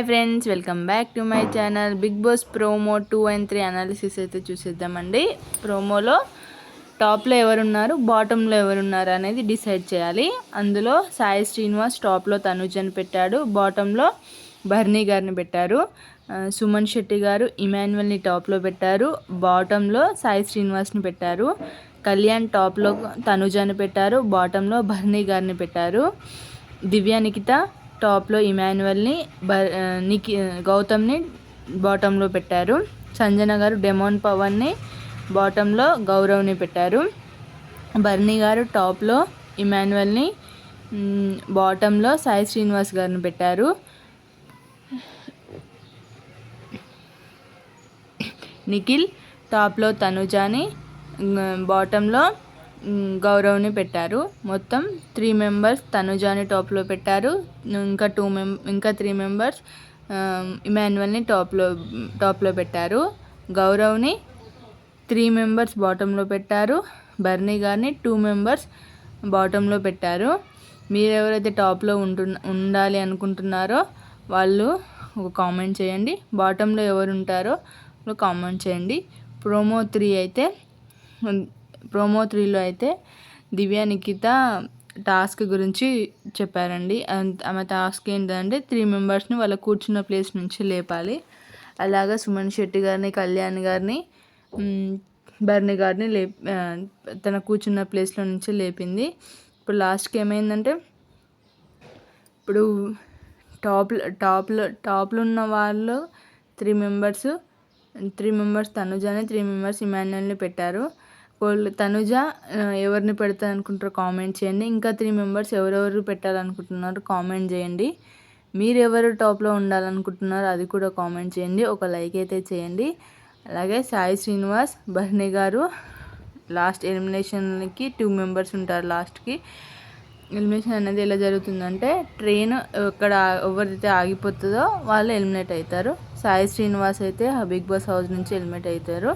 Hi friends, welcome back to my channel. Bigg Boss promo 2 and 3 analysis అయితే చూసేద్దామండి. ప్రోమోలో టాప్లో ఎవరున్నారు, బాటంలో ఎవరున్నారు అనేది డిసైడ్ చేయాలి. అందులో సాయి శ్రీనివాస్ టాప్లో తనుజని పెట్టాడు, బాటంలో బర్నీ గారిని పెట్టారు. సుమన్ శెట్టి గారు ఇమాన్యువల్ని టాప్లో పెట్టారు, బాటంలో సాయి శ్రీనివాస్ని పెట్టారు. కళ్యాణ్ టాప్లో తనుజని పెట్టారు, బాటంలో బర్నీ గారిని పెట్టారు. దివ్య నిఖిత టాప్లో ఇమాన్యువల్ని, గౌతమ్ని బాటంలో పెట్టారు. సంజన గారు డెమోన్ పవన్ని, బాటంలో గౌరవ్ని పెట్టారు. బర్నీ గారు టాప్లో ఇమాన్యువల్ని, బాటంలో సాయి శ్రీనివాస్ గారిని పెట్టారు. నిఖిల్ టాప్లో తనుజాని, బాటంలో గౌరవ్ని పెట్టారు. మొత్తం 3 మెంబర్స్ తనుజాని టాప్లో పెట్టారు. ఇంకా 3 మెంబర్స్ ఇమాన్యువల్ని టాప్లో పెట్టారు. గౌరవ్ని 3 మెంబర్స్ బాటంలో పెట్టారు. బర్నీ గారిని 2 మెంబర్స్ బాటంలో పెట్టారు. మీరెవరైతే టాప్లో ఉండాలి అనుకుంటున్నారో వాళ్ళు ఒక కామెంట్ చేయండి. బాటంలో ఎవరు ఉంటారో కామెంట్ చేయండి. ప్రోమో 3లో అయితే దివ్య నిఖిత టాస్క్ గురించి చెప్పారండి. ఆమె టాస్క్ ఏంటంటే 3 మెంబర్స్ని వాళ్ళ కూర్చున్న ప్లేస్ నుంచి లేపాలి. అలాగా సుమన్ శెట్టి గారిని, కళ్యాణ్ గారిని, బర్నీ గారిని తన కూర్చున్న ప్లేస్లో నుంచి లేపింది. ఇప్పుడు లాస్ట్కి ఏమైందంటే, ఇప్పుడు టాప్లో ఉన్న వాళ్ళు 3 మెంబర్స్ తనుజాని, 3 మెంబర్స్ ఇమాన్యువల్ని పెట్టారు. తనుజ ఎవరిని పెడతా అనుకుంటారో కామెంట్ చేయండి. ఇంకా 3 మెంబర్స్ ఎవరెవరు పెట్టాలనుకుంటున్నారో కామెంట్ చేయండి. మీరు ఎవరు టాప్లో ఉండాలనుకుంటున్నారో అది కూడా కామెంట్ చేయండి. ఒక లైక్ అయితే చేయండి. అలాగే సాయి శ్రీనివాస్, బర్నీ గారు లాస్ట్ ఎలిమినేషన్కి 2 మెంబర్స్ ఉంటారు. లాస్ట్కి ఎలిమినేషన్ అనేది ఎలా జరుగుతుందంటే, ట్రైన్ ఎవరైతే ఆగిపోతుందో వాళ్ళు ఎలిమినేట్ అవుతారు. సాయి శ్రీనివాస్ అయితే బిగ్ బాస్ హౌస్ నుంచి ఎలిమినేట్ అవుతారు.